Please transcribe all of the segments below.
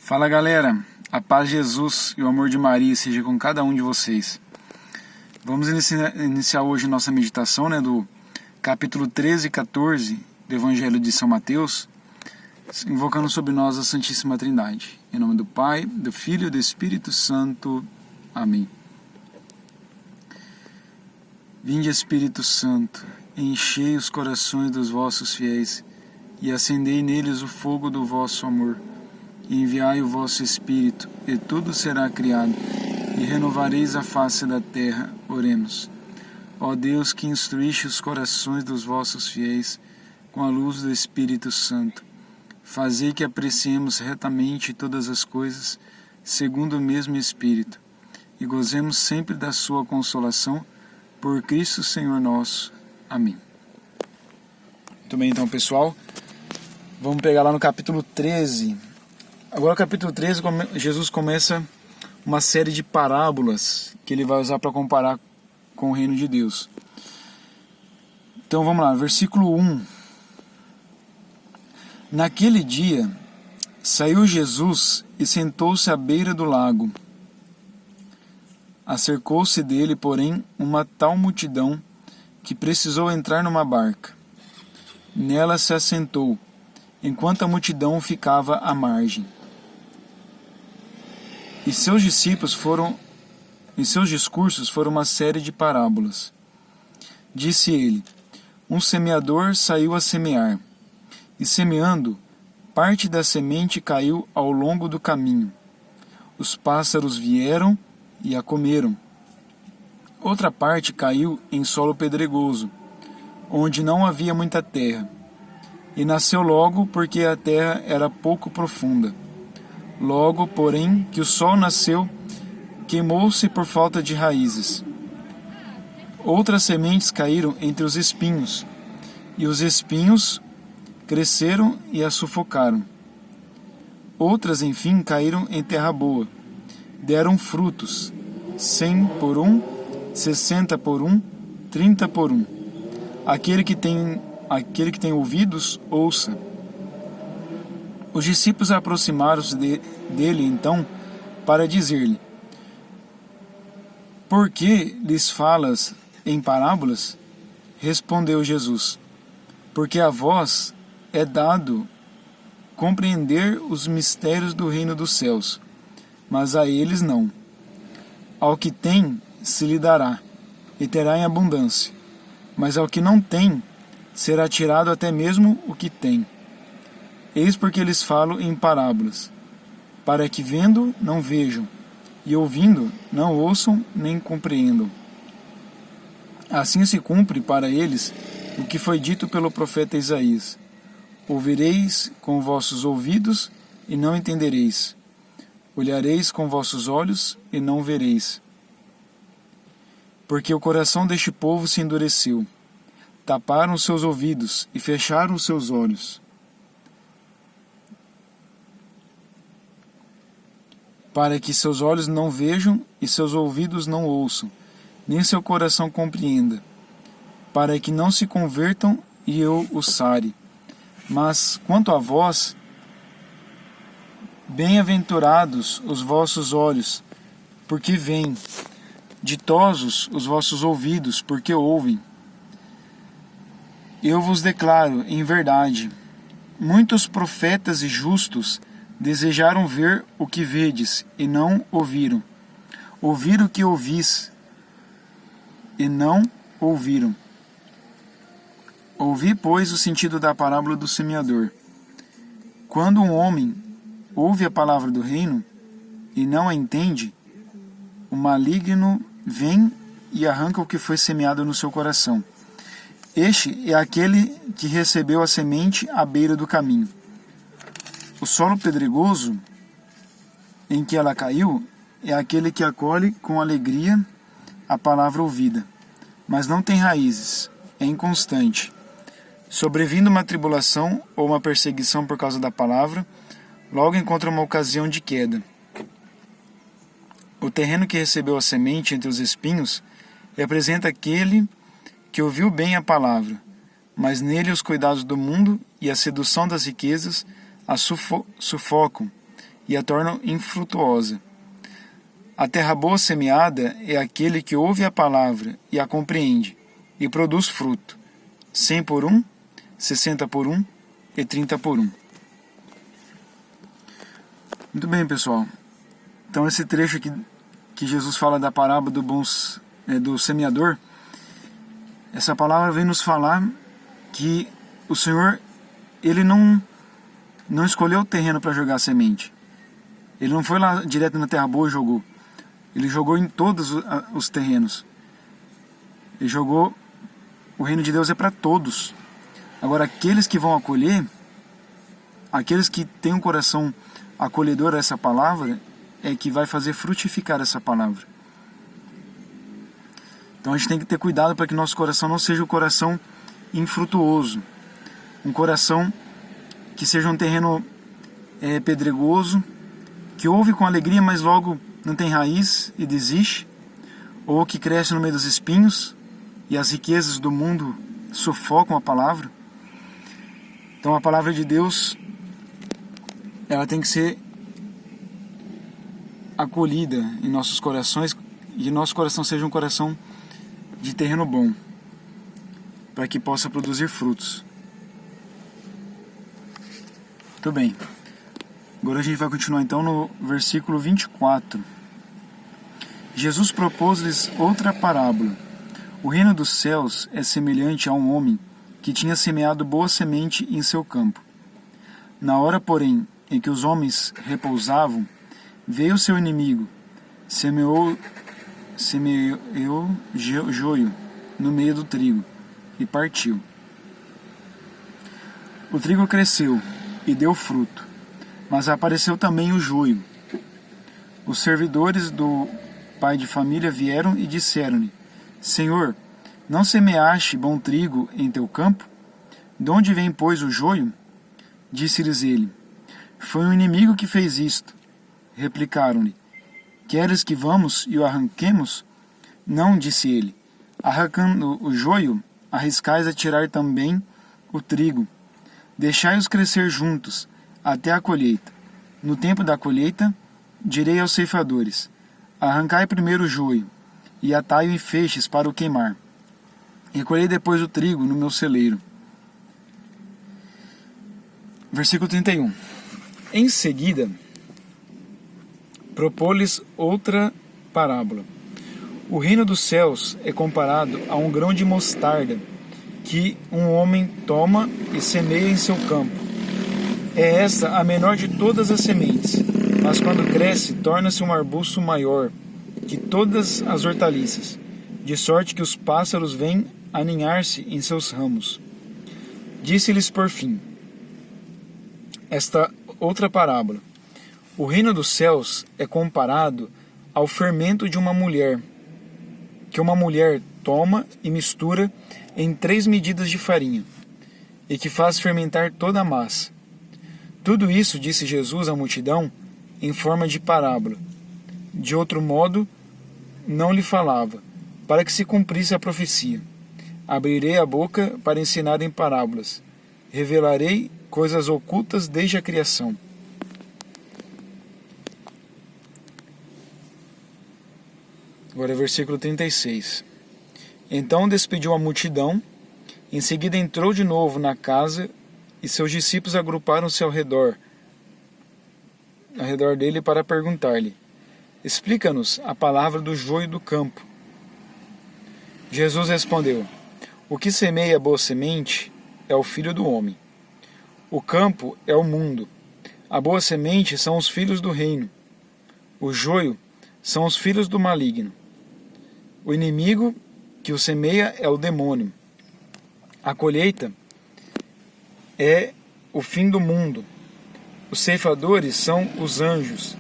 Fala galera, a paz de Jesus e o amor de Maria seja com cada um de vocês. Vamos iniciar hoje nossa meditação do capítulo 13 e 14 do Evangelho de São Mateus, invocando sobre nós a Santíssima Trindade. Em nome do Pai, do Filho e do Espírito Santo. Amém. Vinde, Espírito Santo, enchei os corações dos vossos fiéis e acendei neles o fogo do vosso amor. Enviai o vosso Espírito, e tudo será criado, e renovareis a face da terra. Oremos. Ó Deus, que instruíste os corações dos vossos fiéis com a luz do Espírito Santo, fazei que apreciemos retamente todas as coisas, segundo o mesmo Espírito, e gozemos sempre da sua consolação, por Cristo Senhor nosso. Amém. Muito bem, então, pessoal, vamos pegar lá no capítulo 13. Agora, no capítulo 13, Jesus começa uma série de parábolas que ele vai usar para comparar com o reino de Deus. Então, vamos lá, versículo 1. Naquele dia, saiu Jesus e sentou-se à beira do lago. Acercou-se dele, porém, uma tal multidão que precisou entrar numa barca. Nela se assentou, enquanto a multidão ficava à margem. E seus discursos foram uma série de parábolas. Disse ele: um semeador saiu a semear, e semeando, parte da semente caiu ao longo do caminho. Os pássaros vieram e a comeram. Outra parte caiu em solo pedregoso, onde não havia muita terra, e nasceu logo, porque a terra era pouco profunda. Logo, porém, que o sol nasceu, queimou-se por falta de raízes. Outras sementes caíram entre os espinhos, e os espinhos cresceram e a sufocaram. Outras, enfim, caíram em terra boa. Deram frutos, 100 por 1, 60 por 1, 30 por 1. Aquele que tem ouvidos, ouça. Os discípulos aproximaram-se dele, então, para dizer-lhe: por que lhes falas em parábolas? Respondeu Jesus: porque a vós é dado compreender os mistérios do reino dos céus, mas a eles não. Ao que tem, se lhe dará, e terá em abundância, mas ao que não tem, será tirado até mesmo o que tem. Eis porque lhes falo em parábolas, para que vendo não vejam, e ouvindo não ouçam nem compreendam. Assim se cumpre para eles o que foi dito pelo profeta Isaías: ouvireis com vossos ouvidos e não entendereis, olhareis com vossos olhos e não vereis. Porque o coração deste povo se endureceu, taparam os seus ouvidos e fecharam os seus olhos, para que seus olhos não vejam e seus ouvidos não ouçam, nem seu coração compreenda, para que não se convertam e eu os sare. Mas quanto a vós, bem-aventurados os vossos olhos, porque veem, ditosos os vossos ouvidos, porque ouvem. Eu vos declaro, em verdade, muitos profetas e justos desejaram ver o que vedes, e não ouviram. Ouvir o que ouvis, e não ouviram. Ouvi, pois, o sentido da parábola do semeador. Quando um homem ouve a palavra do reino, e não a entende, o maligno vem e arranca o que foi semeado no seu coração. Este é aquele que recebeu a semente à beira do caminho. O solo pedregoso em que ela caiu é aquele que acolhe com alegria a palavra ouvida, mas não tem raízes, é inconstante. Sobrevindo uma tribulação ou uma perseguição por causa da palavra, logo encontra uma ocasião de queda. O terreno que recebeu a semente entre os espinhos representa aquele que ouviu bem a palavra, mas nele os cuidados do mundo e a sedução das riquezas a sufocam, e a tornam infrutuosa. A terra boa semeada é aquele que ouve a palavra e a compreende, e produz fruto, 100 por 1, 60 por 1 e 30 por 1. Muito bem, pessoal. Então esse trecho aqui que Jesus fala da parábola do semeador, essa palavra vem nos falar que o Senhor, ele não escolheu o terreno para jogar a semente. Ele não foi lá direto na terra boa e jogou. Ele jogou em todos os terrenos. Ele jogou. O reino de Deus é para todos. Agora, aqueles que vão acolher, aqueles que têm um coração acolhedor a essa palavra, é que vai fazer frutificar essa palavra. Então a gente tem que ter cuidado para que nosso coração não seja um coração infrutuoso. Um coração que seja um terreno pedregoso, que ouve com alegria, mas logo não tem raiz e desiste, ou que cresce no meio dos espinhos e as riquezas do mundo sufocam a palavra. Então a palavra de Deus, ela tem que ser acolhida em nossos corações, e nosso coração seja um coração de terreno bom, para que possa produzir frutos. Muito bem. Agora a gente vai continuar então no versículo 24. Jesus propôs-lhes outra parábola. O reino dos céus é semelhante a um homem que tinha semeado boa semente em seu campo. Na hora, porém, em que os homens repousavam, veio seu inimigo, semeou joio no meio do trigo e partiu. O trigo cresceu e deu fruto, mas apareceu também o joio. Os servidores do pai de família vieram e disseram-lhe: Senhor, não semeaste bom trigo em teu campo? De onde vem, pois, o joio? Disse-lhes ele: Foi um inimigo que fez isto. Replicaram-lhe: Queres que vamos e o arranquemos? Não, disse ele. Arrancando o joio, arriscais a tirar também o trigo. Deixai-os crescer juntos, até a colheita. No tempo da colheita, direi aos ceifadores: Arrancai primeiro o joio, e atai-o em feixes para o queimar. Recolhei depois o trigo no meu celeiro. Versículo 31. Em seguida, propôs-lhes outra parábola. O reino dos céus é comparado a um grão de mostarda que um homem toma e semeia em seu campo. É esta a menor de todas as sementes, mas quando cresce, torna-se um arbusto maior que todas as hortaliças, de sorte que os pássaros vêm aninhar-se em seus ramos. Disse-lhes por fim esta outra parábola. O reino dos céus é comparado ao fermento de uma mulher, que uma mulher toma e mistura em 3 medidas de farinha, e que faz fermentar toda a massa. Tudo isso disse Jesus à multidão em forma de parábola. De outro modo, não lhe falava, para que se cumprisse a profecia. Abrirei a boca para ensinar em parábolas. Revelarei coisas ocultas desde a criação. Agora versículo 36. Então despediu a multidão, em seguida entrou de novo na casa e seus discípulos agruparam-se ao redor dele para perguntar-lhe: Explica-nos a palavra do joio do campo. Jesus respondeu: O que semeia boa semente é o Filho do Homem. O campo é o mundo. A boa semente são os filhos do reino. O joio são os filhos do maligno. O inimigo que o semeia é o demônio. A colheita é o fim do mundo. Os ceifadores são os anjos.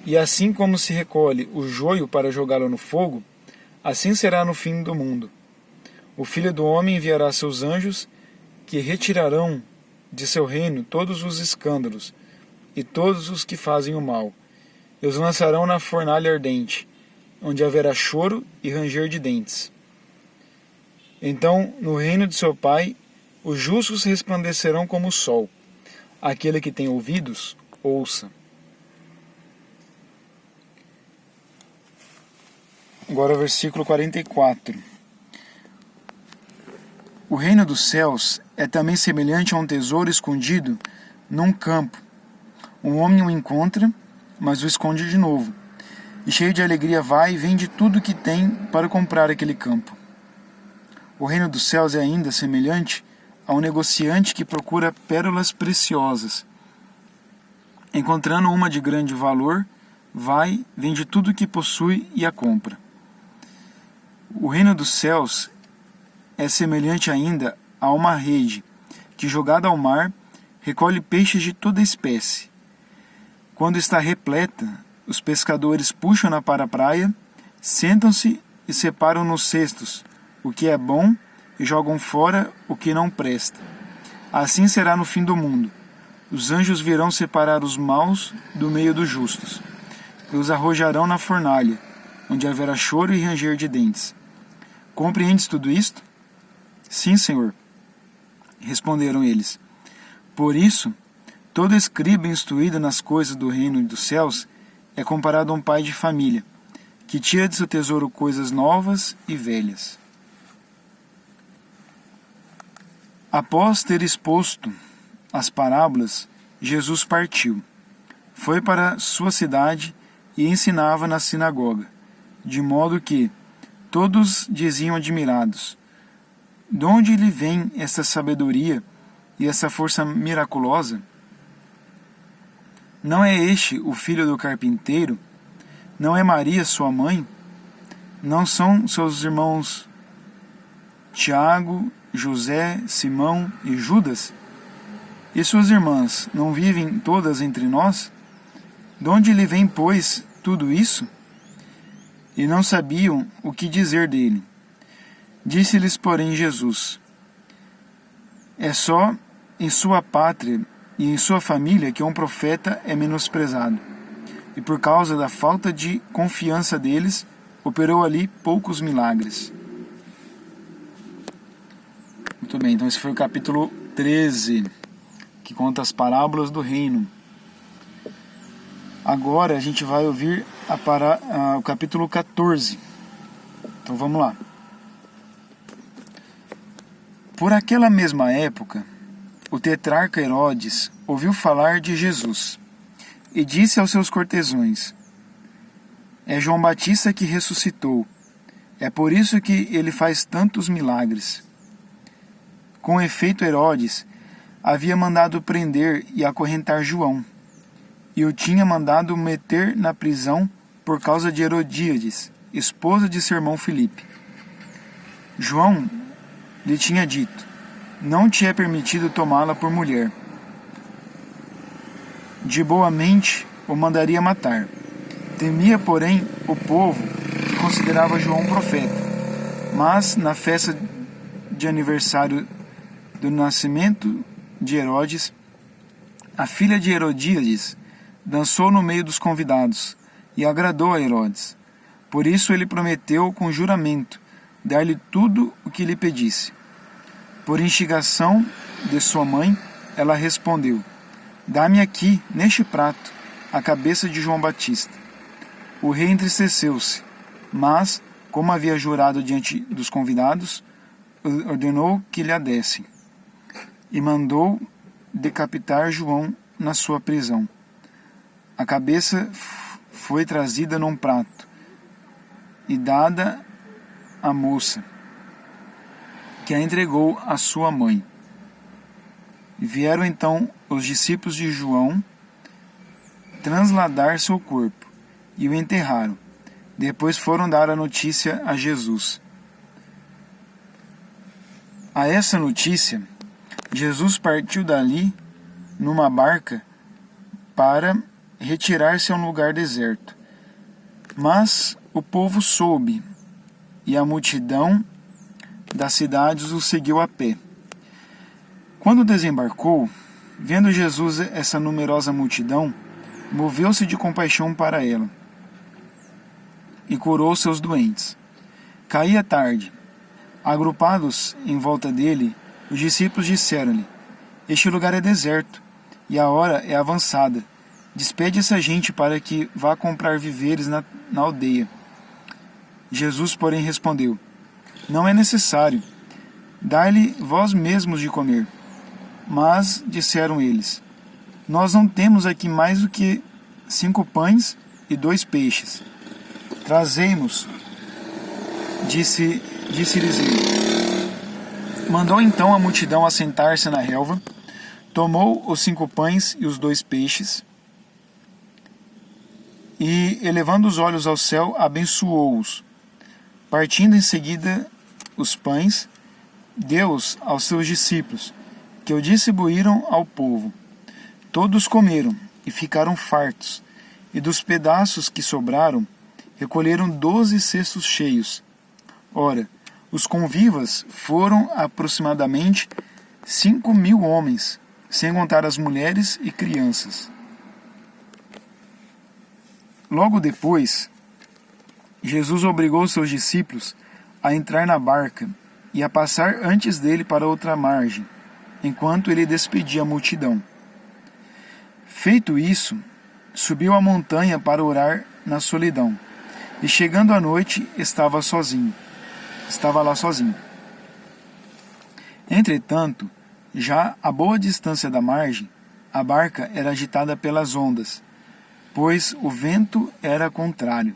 E assim como se recolhe o joio para jogá-lo no fogo, assim será no fim do mundo. O Filho do Homem enviará seus anjos, que retirarão de seu reino todos os escândalos e todos os que fazem o mal, e os lançarão na fornalha ardente, onde haverá choro e ranger de dentes. Então, no reino de seu Pai, os justos resplandecerão como o sol. Aquele que tem ouvidos, ouça. Agora o versículo 44. O reino dos céus é também semelhante a um tesouro escondido num campo. Um homem o encontra, mas o esconde de novo. E cheio de alegria vai e vende tudo o que tem para comprar aquele campo. O reino dos céus é ainda semelhante a um negociante que procura pérolas preciosas. Encontrando uma de grande valor, vai, vende tudo o que possui e a compra. O reino dos céus é semelhante ainda a uma rede que, jogada ao mar, recolhe peixes de toda espécie. Quando está repleta, os pescadores puxam-na para a praia, sentam-se e separam nos cestos o que é bom e jogam fora o que não presta. Assim será no fim do mundo. Os anjos virão separar os maus do meio dos justos, e os arrojarão na fornalha, onde haverá choro e ranger de dentes. Compreendes tudo isto? Sim, Senhor, responderam eles. Por isso, todo escriba instruído nas coisas do reino dos céus é comparado a um pai de família, que tira de seu tesouro coisas novas e velhas. Após ter exposto as parábolas, Jesus partiu. Foi para sua cidade e ensinava na sinagoga, de modo que todos diziam admirados: de onde lhe vem essa sabedoria e essa força miraculosa? Não é este o filho do carpinteiro? Não é Maria sua mãe? Não são seus irmãos Tiago, José, Simão e Judas? E suas irmãs não vivem todas entre nós? De onde lhe vem, pois, tudo isso? E não sabiam o que dizer dele. Disse-lhes, porém, Jesus: é só em sua pátria e em sua família que um profeta é menosprezado. E por causa da falta de confiança deles, operou ali poucos milagres. Muito bem, então esse foi o capítulo 13, que conta as parábolas do reino. Agora a gente vai ouvir o capítulo 14. Então vamos lá. Por aquela mesma época, o tetrarca Herodes ouviu falar de Jesus e disse aos seus cortesãos: é João Batista que ressuscitou. É por isso que ele faz tantos milagres. Com efeito, Herodes havia mandado prender e acorrentar João, e o tinha mandado meter na prisão por causa de Herodíades, esposa de seu irmão Filipe. João lhe tinha dito: não te é permitido tomá-la por mulher. De boa mente o mandaria matar. Temia, porém, o povo, que considerava João um profeta. Mas, na festa de aniversário do nascimento de Herodes, a filha de Herodíades dançou no meio dos convidados e agradou a Herodes. Por isso ele prometeu com juramento dar-lhe tudo o que lhe pedisse. Por instigação de sua mãe, ela respondeu: dá-me aqui, neste prato, a cabeça de João Batista. O rei entristeceu-se, mas, como havia jurado diante dos convidados, ordenou que lhe a dessem, e mandou decapitar João na sua prisão. A cabeça foi trazida num prato e dada à moça, que a entregou à sua mãe. Vieram então os discípulos de João transladar seu corpo e o enterraram. Depois foram dar a notícia a Jesus. A essa notícia, Jesus partiu dali numa barca para retirar-se a um lugar deserto. Mas o povo soube, e a multidão das cidades o seguiu a pé. Quando desembarcou, vendo Jesus essa numerosa multidão, moveu-se de compaixão para ela e curou seus doentes. Caía tarde. Agrupados em volta dele, os discípulos disseram-lhe: este lugar é deserto e a hora é avançada. Despede essa gente para que vá comprar víveres na aldeia. Jesus, porém, respondeu: Não é necessário, dai-lhe vós mesmos de comer. Mas, disseram eles, nós não temos aqui mais do que 5 pães e 2 peixes. Trazei-nos, disse-lhes ele. Mandou então a multidão assentar-se na relva, tomou os 5 pães e os 2 peixes, e, elevando os olhos ao céu, abençoou-os. Partindo em seguida os pães, deu-os aos seus discípulos, que o distribuíram ao povo. Todos comeram e ficaram fartos, e dos pedaços que sobraram, recolheram 12 cestos cheios. Ora, os convivas foram aproximadamente 5.000 homens, sem contar as mulheres e crianças. Logo depois, Jesus obrigou seus discípulos a entrar na barca e a passar antes dele para outra margem, enquanto ele despedia a multidão. Feito isso, subiu a montanha para orar na solidão, e chegando à noite estava lá sozinho. Entretanto, já a boa distância da margem, a barca era agitada pelas ondas, pois o vento era contrário.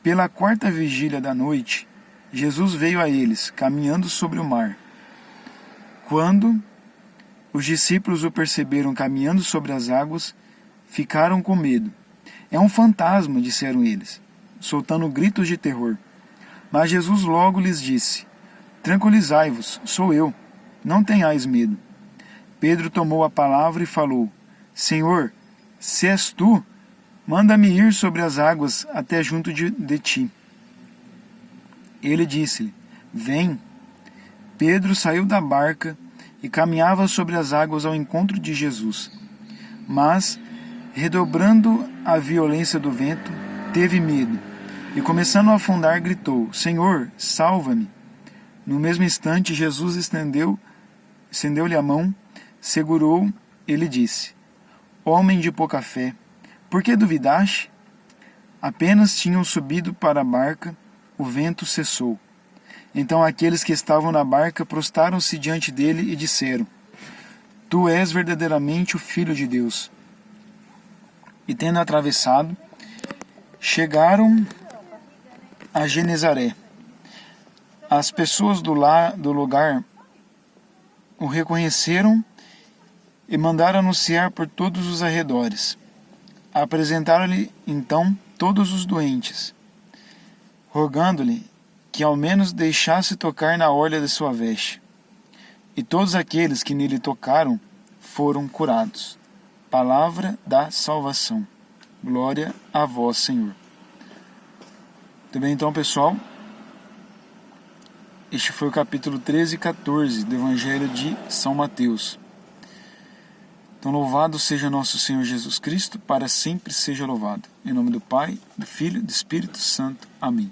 Pela 4ª vigília da noite, Jesus veio a eles, caminhando sobre o mar. Quando os discípulos o perceberam caminhando sobre as águas, ficaram com medo. É um fantasma, disseram eles, soltando gritos de terror. Mas Jesus logo lhes disse: Tranquilizai-vos, sou eu, não tenhais medo. Pedro tomou a palavra e falou: Senhor, se és tu, manda-me ir sobre as águas até junto de ti. Ele disse-lhe: Vem. Pedro saiu da barca e caminhava sobre as águas ao encontro de Jesus. Mas, redobrando a violência do vento, teve medo e, começando a afundar, gritou: Senhor, salva-me! No mesmo instante, Jesus estendeu-lhe a mão, segurou e lhe disse: Homem de pouca fé, por que duvidaste? Apenas tinham subido para a barca, o vento cessou. Então aqueles que estavam na barca prostaram-se diante dele e disseram: Tu és verdadeiramente o Filho de Deus. E tendo atravessado, chegaram a Genezaré. As pessoas do lugar o reconheceram e mandaram anunciar por todos os arredores. Apresentaram-lhe então todos os doentes, rogando-lhe que ao menos deixasse tocar na orla de sua veste. E todos aqueles que nele tocaram foram curados. Palavra da salvação. Glória a vós, Senhor. Muito bem, então, pessoal. Este foi o capítulo 13 e 14 do Evangelho de São Mateus. Então, louvado seja nosso Senhor Jesus Cristo, para sempre seja louvado. Em nome do Pai, do Filho e do Espírito Santo. Amém.